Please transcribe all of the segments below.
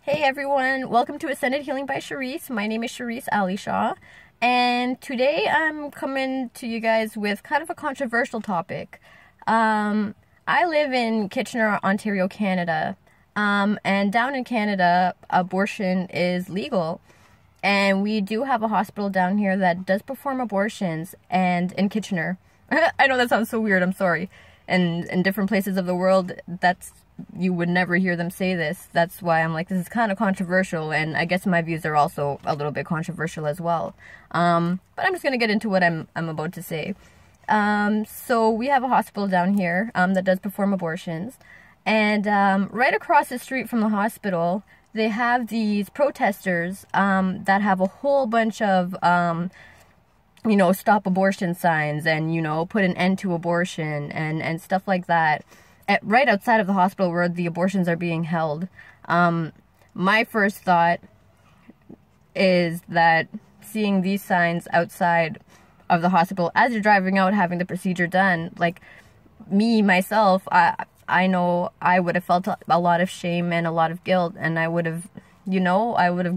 Hey everyone, welcome to Ascended Healing by Charisse. My name is Charisse Ali Shaw, and today I'm coming to you guys with kind of a controversial topic. I live in Kitchener, Ontario, Canada, and down in Canada, abortion is legal. And we do have a hospital down here that does perform abortions, and in Kitchener. I know that sounds so weird, I'm sorry. And in different places of the world, you would never hear them say this. That's why I'm like, this is kind of controversial, and I guess my views are also a little bit controversial as well. But I'm just going to get into what I'm about to say. So we have a hospital down here that does perform abortions, and right across the street from the hospital, they have these protesters that have a whole bunch of stop abortion signs and, put an end to abortion and stuff like that. Right outside of the hospital where the abortions are being held. My first thought is that seeing these signs outside of the hospital as you're driving out having the procedure done, like me, myself, I know I would have felt a lot of shame and a lot of guilt, and I would have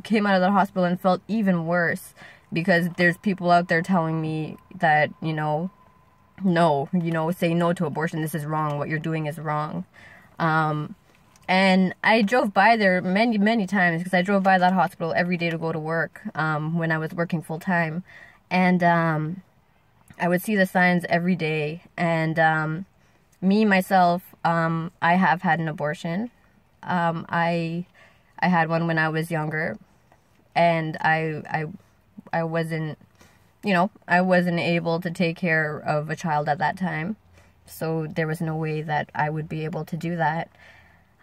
came out of the hospital and felt even worse because there's people out there telling me that, no, say no to abortion. This is wrong. What you're doing is wrong. And I drove by there many, many times because I drove by that hospital every day to go to work when I was working full time. And I would see the signs every day. And me, myself, I have had an abortion. I had one when I was younger. And I wasn't... I wasn't able to take care of a child at that time, so there was no way that I would be able to do that.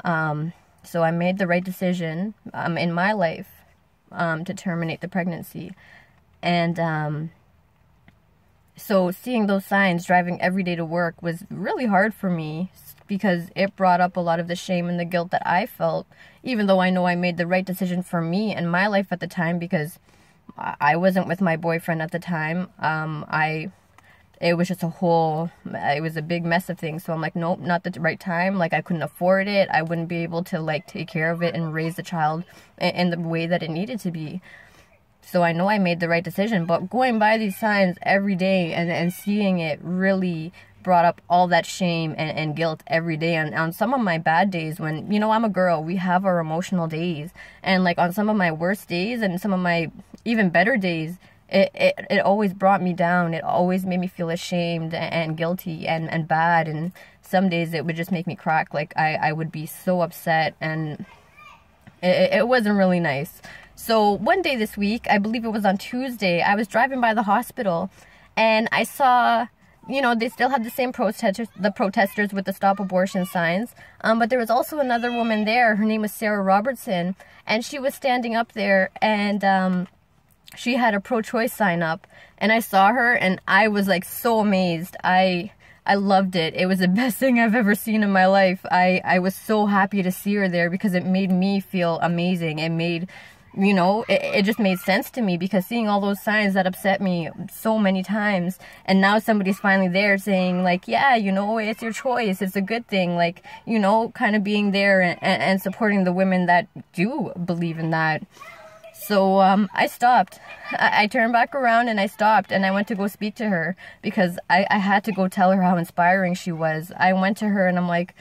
So I made the right decision in my life to terminate the pregnancy. And so seeing those signs, driving every day to work, was really hard for me because it brought up a lot of the shame and the guilt that I felt, even though I know I made the right decision for me and my life at the time, because I wasn't with my boyfriend at the time. It was just it was a big mess of things. So I'm like, nope, not the right time. Like, I couldn't afford it. I wouldn't be able to, take care of it and raise the child in the way that it needed to be. So I know I made the right decision. But going by these signs every day and seeing it really brought up all that shame and guilt every day. And on some of my bad days when, I'm a girl, we have our emotional days. And, on some of my worst days and some of my even better days, it always brought me down. It always made me feel ashamed and guilty and bad. And some days it would just make me crack. I would be so upset, and it wasn't really nice. So one day this week, I believe it was on Tuesday, I was driving by the hospital and I saw, they still had the same protesters with the stop abortion signs. But there was also another woman there. Her name was Sarah Robertson, and she was standing up there, and she had a pro-choice sign up, and I saw her and I was so amazed. I loved it. It was the best thing I've ever seen in my life. I was so happy to see her there because it made me feel amazing. It made, it just made sense to me, because seeing all those signs that upset me so many times, and now somebody's finally there saying yeah, it's your choice, it's a good thing, kind of being there and supporting the women that do believe in that. So I stopped. I turned back around and I stopped, and I went to go speak to her because I had to go tell her how inspiring she was. I went to her and I'm like,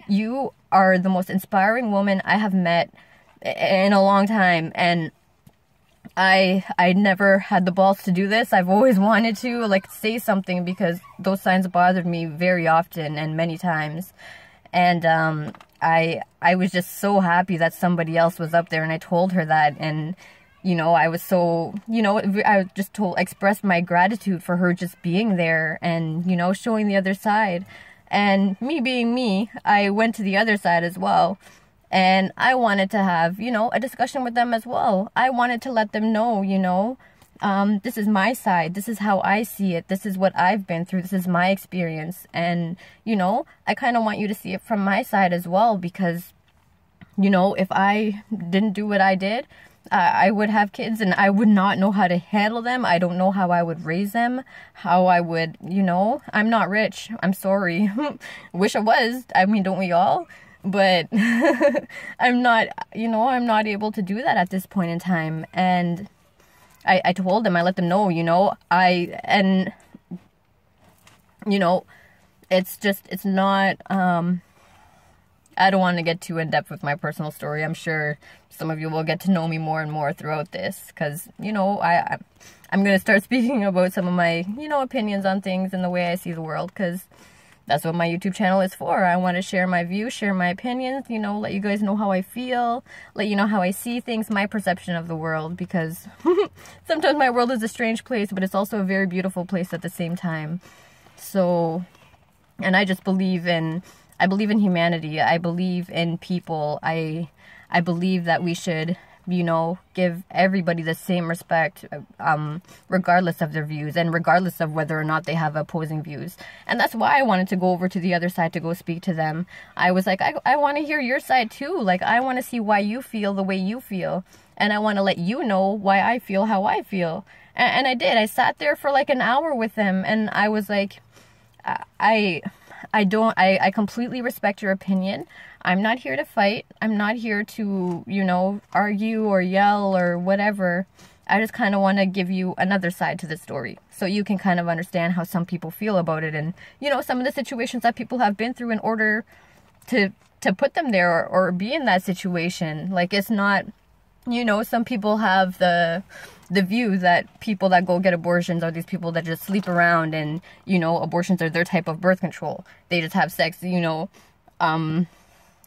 you are the most inspiring woman I have met in a long time, and I never had the balls to do this. I've always wanted to say something because those signs bothered me very often and many times. And I was just so happy that somebody else was up there, and I told her that, and I was so, I just expressed my gratitude for her just being there and, showing the other side. And me being me, I went to the other side as well. And I wanted to have, a discussion with them as well. I wanted to let them know, this is my side. This is how I see it. This is what I've been through. This is my experience. And, I kind of want you to see it from my side as well, because, if I didn't do what I did, I would have kids and I would not know how to handle them. I don't know how I would raise them, how I would, I'm not rich. I'm sorry. Wish I was. I mean, don't we all? But I'm not, I'm not able to do that at this point in time. And I told them, I let them know, it's not, I don't want to get too in depth with my personal story. I'm sure some of you will get to know me more and more throughout this, because, I'm going to start speaking about some of my, opinions on things and the way I see the world, because that's what my YouTube channel is for. I want to share my views, share my opinions, let you guys know how I feel, let you know how I see things, my perception of the world, because sometimes my world is a strange place, but it's also a very beautiful place at the same time. So, and I just I believe in humanity. I believe in people. I believe that we should, give everybody the same respect, regardless of their views and regardless of whether or not they have opposing views. And that's why I wanted to go over to the other side to go speak to them. I was like, I want to hear your side too. Like, I want to see why you feel the way you feel. And I want to let you know why I feel how I feel. And I did. I sat there for like an hour with them, and I was like, I completely respect your opinion. I'm not here to fight. I'm not here to, argue or yell or whatever. I just kind of want to give you another side to the story, so you can kind of understand how some people feel about it, and, some of the situations that people have been through in order to put them there or be in that situation. Like, it's not, some people have the view that people that go get abortions are these people that just sleep around, and, abortions are their type of birth control. They just have sex,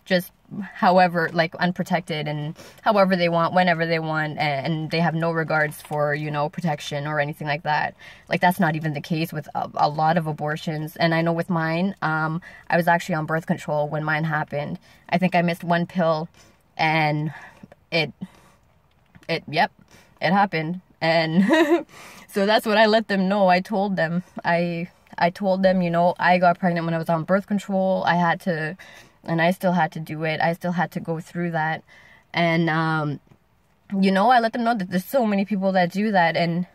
just however, like, unprotected, and however they want, whenever they want, and they have no regards for, protection or anything like that. Like, that's not even the case with a lot of abortions. And I know with mine, I was actually on birth control when mine happened. I think I missed one pill, and it happened. And so that's what I let them know. I told them, I told them, I got pregnant when I was on birth control. I had to, and I still had to do it. I still had to go through that. And, I let them know that there's so many people that do that. And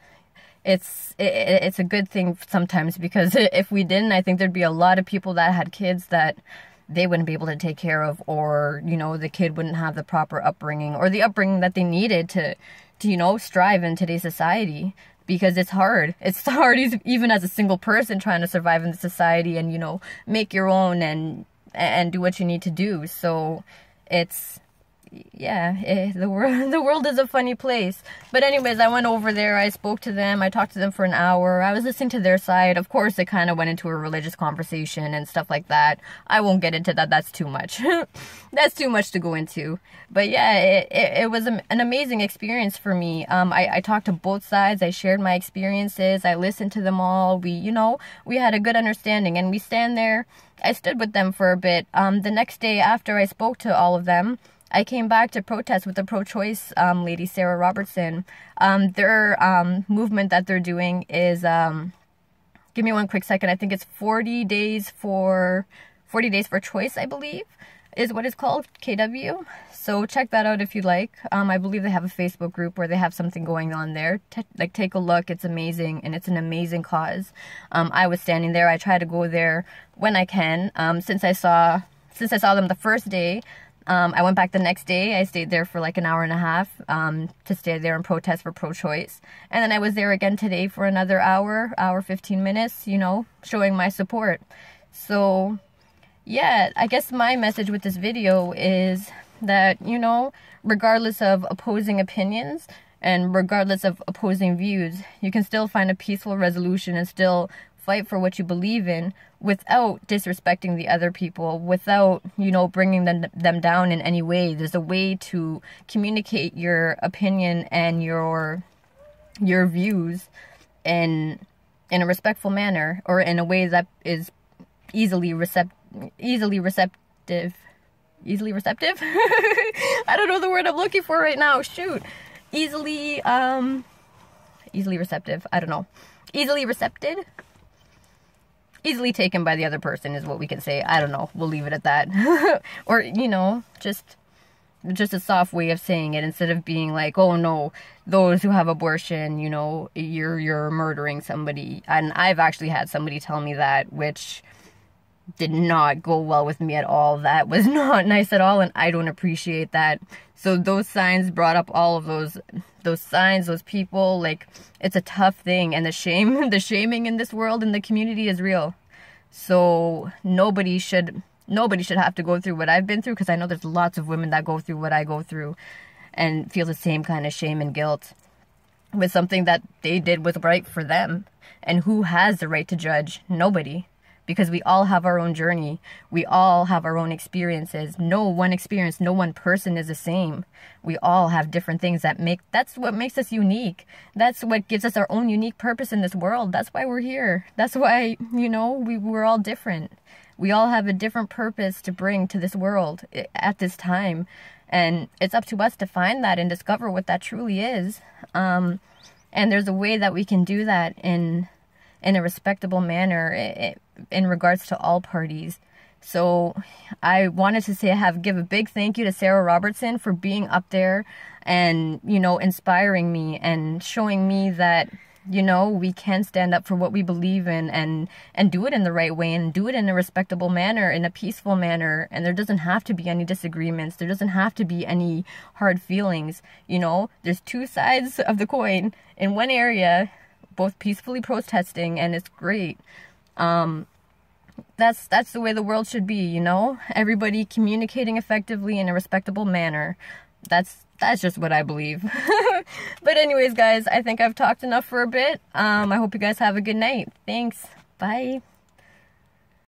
it's a good thing sometimes, because if we didn't, I think there'd be a lot of people that had kids that they wouldn't be able to take care of, or, the kid wouldn't have the proper upbringing, or the upbringing that they needed to strive in today's society, because it's hard. It's hard even as a single person trying to survive in the society and, make your own and do what you need to do. So it's, the world is a funny place. But anyways, I went over there, I spoke to them, I talked to them for an hour, I was listening to their side. Of course, it kind of went into a religious conversation and stuff like that. I won't get into that, that's too much. That's too much to go into. But yeah, it was an amazing experience for me. I talked to both sides, I shared my experiences, I listened to them all. We had a good understanding, and we stand there. I stood with them for a bit. The next day after I spoke to all of them, I came back to protest with the pro-choice lady, Sarah Robertson. Their movement that they're doing is, give me one quick second, I think it's 40 days for choice, I believe, is what it's called, KW. So check that out if you like. I believe they have a Facebook group where they have something going on there. Take a look. It's amazing, and it's an amazing cause. I was standing there. I try to go there when I can. Since I saw them the first day, I went back the next day. I stayed there for like an hour and a half to stay there and protest for pro-choice. And then I was there again today for another hour 15 minutes, showing my support. So, yeah, I guess my message with this video is that, regardless of opposing opinions and regardless of opposing views, you can still find a peaceful resolution and still fight for what you believe in without disrespecting the other people, without, bringing them down in any way. There's a way to communicate your opinion and your views in a respectful manner, or in a way that is easily receptive. I don't know the word I'm looking for right now. Shoot. Easily receptive. I don't know. Easily recepted? Easily taken by the other person is what we can say. I don't know. We'll leave it at that. Or, just a soft way of saying it, instead of being like, oh no, those who have abortion, you're murdering somebody. And I've actually had somebody tell me that, which did not go well with me at all. That was not nice at all, and I don't appreciate that. So those signs brought up all of those signs, those people. Like, it's a tough thing, and the shaming in this world, in the community, is real. So nobody should have to go through what I've been through, because I know there's lots of women that go through what I go through and feel the same kind of shame and guilt with something that they did was right for them. And who has the right to judge? Nobody. Because we all have our own journey. We all have our own experiences. No one experience, no one person is the same. We all have different things that's what makes us unique. That's what gives us our own unique purpose in this world. That's why we're here. That's why, we're all different. We all have a different purpose to bring to this world at this time. And it's up to us to find that and discover what that truly is. And there's a way that we can do that in a respectable manner in regards to all parties. So I wanted to give a big thank you to Sarah Robertson for being up there and, inspiring me and showing me that, we can stand up for what we believe in and do it in the right way and do it in a respectable manner, in a peaceful manner. And there doesn't have to be any disagreements. There doesn't have to be any hard feelings. There's two sides of the coin in one area, both peacefully protesting, and it's great. That's the way the world should be, everybody communicating effectively in a respectable manner. That's just what I believe. But anyways, guys, I think I've talked enough for a bit. I hope you guys have a good night. Thanks. Bye.